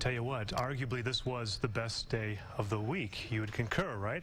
Tell you what, arguably this was the best day of the week. You would concur, right?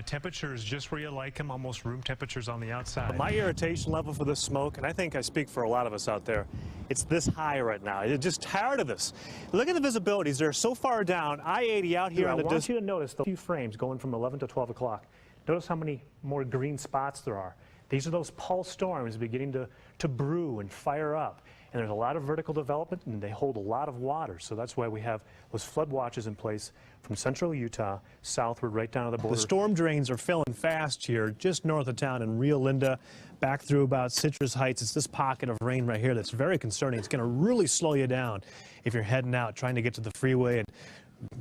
Temperatures just where you like them, almost room temperatures on the outside. My irritation level for this smoke, and I think I speak for a lot of us out there, it's this high right now. You're just tired of this. Look at the visibilities. They're so far down. I-80 out here on the I want you to notice the few frames going from 11 to 12 o'clock. Notice how many more green spots there are. These are those pulse storms beginning to brew and fire up. And there's a lot of vertical development, and they hold a lot of water. So that's why we have those flood watches in place from central Utah southward right down to the border. The storm drains are filling fast here just north of town in Rio Linda, back through about Citrus Heights. It's this pocket of rain right here that's very concerning. It's going to really slow you down if you're heading out trying to get to the freeway. And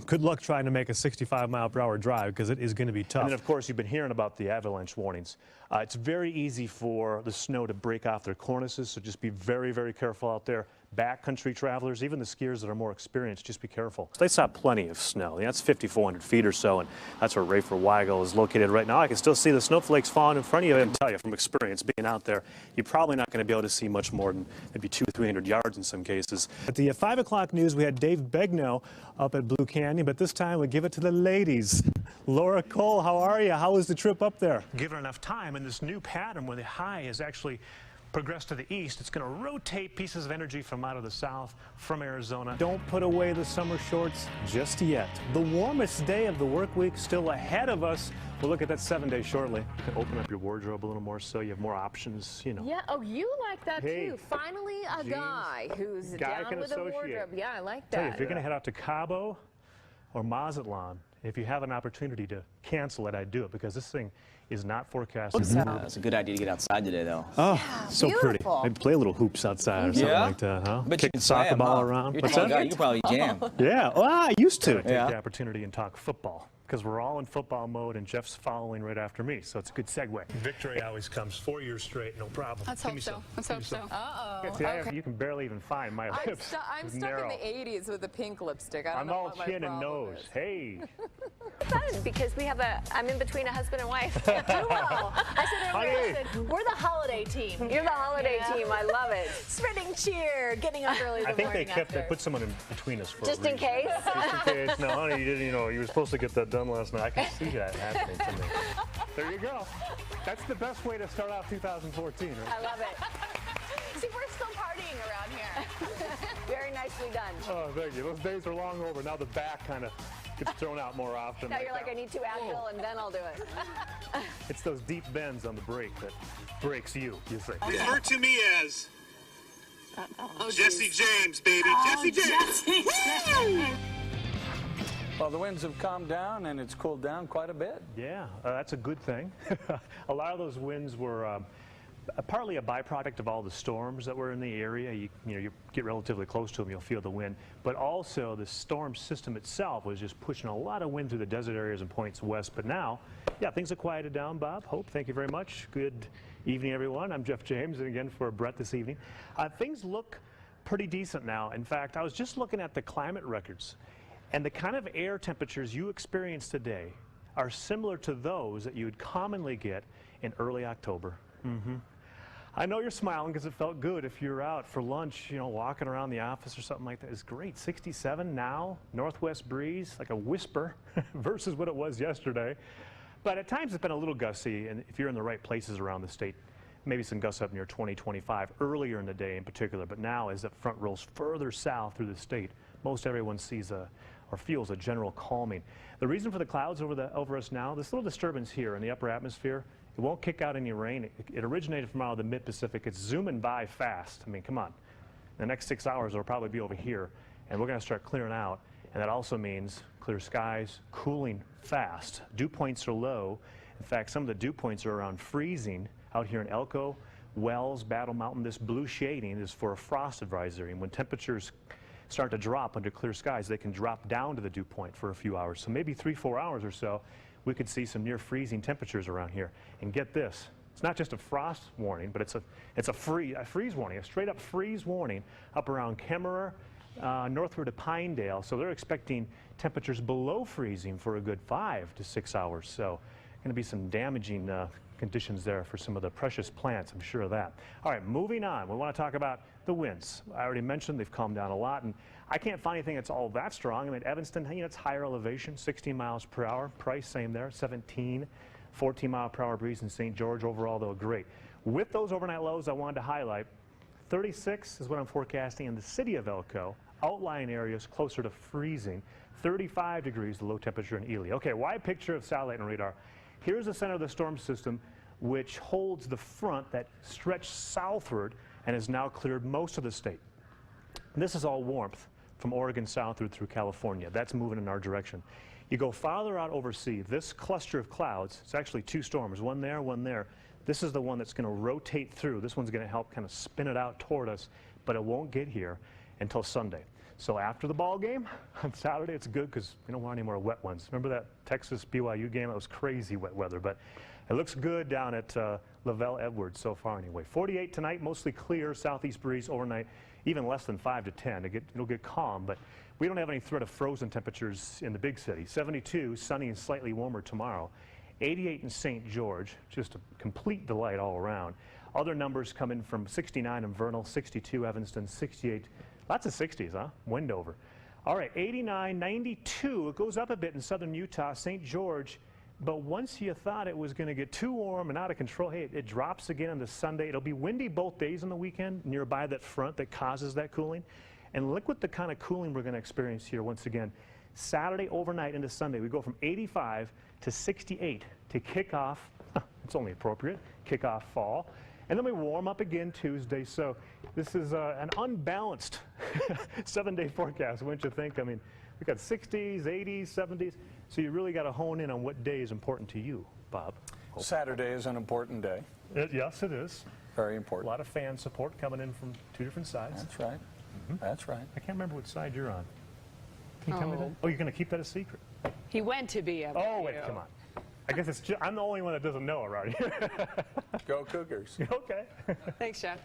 good luck trying to make a 65-mile-per-hour drive, because it is going to be tough. And then, of course, you've been hearing about the avalanche warnings. It's very easy for the snow to break off their cornices, so just be very, very careful out there. Backcountry travelers, even the skiers that are more experienced, just be careful. They saw plenty of snow. That's 5,400 feet or so, and that's where Rayford Weigel is located right now. I can still see the snowflakes falling in front of you. I can tell you from experience being out there, you're probably not going to be able to see much more than maybe 200 or 300 yards in some cases. At the 5 o'clock news, we had Dave Begno up at Blue Canyon, but this time we give it to the ladies. Laura Cole, how are you? How was the trip up there? Given enough time, and this new pattern where the high is actually progress to the east, it's going to rotate pieces of energy from out of the south, from Arizona. Don't put away the summer shorts just yet. The warmest day of the work week still ahead of us. We'll look at that 7 days shortly. You can open up your wardrobe a little more so you have more options, you know. Yeah, oh, you like that Hey, too. Finally, a jeans, guy who's guy down with a wardrobe. Yeah, I like Tell you, that. if you're going to head out to Cabo or Mazatlan, if you have an opportunity to cancel it, I'd do it, because this thing is not forecasted. It's a good idea to get outside today, though. Oh, Yeah, so beautiful. pretty. Maybe play a little hoops outside or something like that, huh? But Kick you the soccer slam, ball huh? around. You're What's tall that? guy, you could probably jam. Yeah, well, I used to. Take the opportunity and talk football, because we're all in football mode, and Jeff's following right after me, so it's a good segue. Victory always comes 4 years straight, no problem. Let's hope so. Let's hope so. Uh-oh. See, Okay. you can barely even find my lips. I'm It's stuck narrow. in the 80s with the pink lipstick. I don't I'm know all what my chin and problem nose. is. Hey. Fun, because I'm in between a husband and wife. Well, I said earlier, I said, we're the holiday team. You're the holiday team. I love it. Spreading cheer, getting up early the I think morning they after. put someone in between us for Just a in reason. case? Just in case. No, honey, you didn't, you were supposed to get that done last night. I can see that happening to me. There you go. That's the best way to start off 2014, right? I love it. See, we're still partying around here. Very nicely done. Oh, thank you. Those days are long over. Now the back kind of gets thrown out more often. Now you're like, I need 2 Advil, and then I'll do it. It's those deep bends on the brake that breaks you see. Refer to me as Jesse James, baby. Jesse James. Well, the winds have calmed down and it's cooled down quite a bit. Yeah, that's a good thing. A lot of those winds were partly a byproduct of all the storms that were in the area. You get relatively close to them, you'll feel the wind. But also the storm system itself was just pushing a lot of wind through the desert areas and points west. But now, yeah, things have quieted down, Bob. Hope, thank you very much. Good evening, everyone. I'm Jeff James, and again for Brett this evening. Things look pretty decent now. In fact, I was just looking at the climate records, and the kind of air temperatures you experience today are similar to those that you would commonly get in early October. I know you're smiling because it felt good if you're out for lunch, walking around the office or something like that. It's great. 67 now, northwest breeze, like a whisper versus what it was yesterday. But at times it's been a little gusty, and if you're in the right places around the state, maybe some gusts up near 20, 25 earlier in the day in particular. But now as that front rolls further south through the state, most everyone sees or feels a general calming. The reason for the clouds over us now, this little disturbance here in the upper atmosphere, it won't kick out any rain. It originated from out of the mid-Pacific. It's zooming by fast. I mean, come on. The next 6 hours it'll probably be over here, and we're going to start clearing out. And that also means clear skies, cooling fast. Dew points are low. In fact, some of the dew points are around freezing out here in Elko, Wells, Battle Mountain. This blue shading is for a frost advisory, and when temperatures start to drop under clear skies, they can drop down to the dew point for a few hours. So maybe 3-4 hours or so, we could see some near freezing temperatures around here. And get this, it's not just a frost warning, but it's a freeze warning, a straight up freeze warning up around Kemmerer, northward to Pinedale. So they're expecting temperatures below freezing for a good 5 to 6 hours. So going to be some damaging conditions there for some of the precious plants, I'm sure of that. All right, moving on. We want to talk about the winds. I already mentioned they've calmed down a lot, and I can't find anything that's all that strong. I mean, Evanston, you know, it's higher elevation, 16 miles per hour. Price, same there, 17, 14 mile per hour breeze in St. George. Overall, though, great. With those overnight lows, I wanted to highlight 36 is what I'm forecasting in the city of Elko. Outlying areas closer to freezing. 35 degrees, the low temperature in Ely. Okay, wide picture of satellite and radar. Here's the center of the storm system, which holds the front that stretched southward and has now cleared most of the state. And this is all warmth from Oregon southward through California. That's moving in our direction. You go farther out over sea, this cluster of clouds, it's actually two storms, one there, one there. This is the one that's going to rotate through. This one's going to help kind of spin it out toward us, but it won't get here until Sunday. So after the ball game on Saturday, it's good because we don't want any more wet ones. Remember that Texas BYU game? It was crazy wet weather, but it looks good down at Lavelle Edwards so far anyway. 48 tonight, mostly clear, southeast breeze overnight, even less than 5 to 10. It'll get calm, but we don't have any threat of frozen temperatures in the big city. 72, sunny and slightly warmer tomorrow. 88 in St. George, just a complete delight all around. Other numbers come in from 69 in Vernal, 62 Evanston, 68. Lots of 60s, huh? Wendover. All right, 89, 92. It goes up a bit in southern Utah, St. George. But once you thought it was going to get too warm and out of control, hey, it drops again on the Sunday. It'll be windy both days on the weekend nearby that front that causes that cooling. And look what the kind of cooling we're going to experience here once again. Saturday overnight into Sunday, we go from 85 to 68 to kick off, it's only appropriate, kick off fall. And then we warm up again Tuesday. So this is an unbalanced 7-day forecast, wouldn't you think? I mean, we got 60s, 80s, 70s. So you really got to hone in on what day is important to you, Bob. Saturday is an important day. Yes, it is. Very A important. lot of fan support coming in from two different sides. That's right. That's right. I can't remember what side you're on. Can you tell me that? Oh, you're going to keep that a secret? He went to BYU. Oh, wait, come on. I guess it's I'm the only one that doesn't know around here. Go Cougars. Okay. Thanks, Jeff.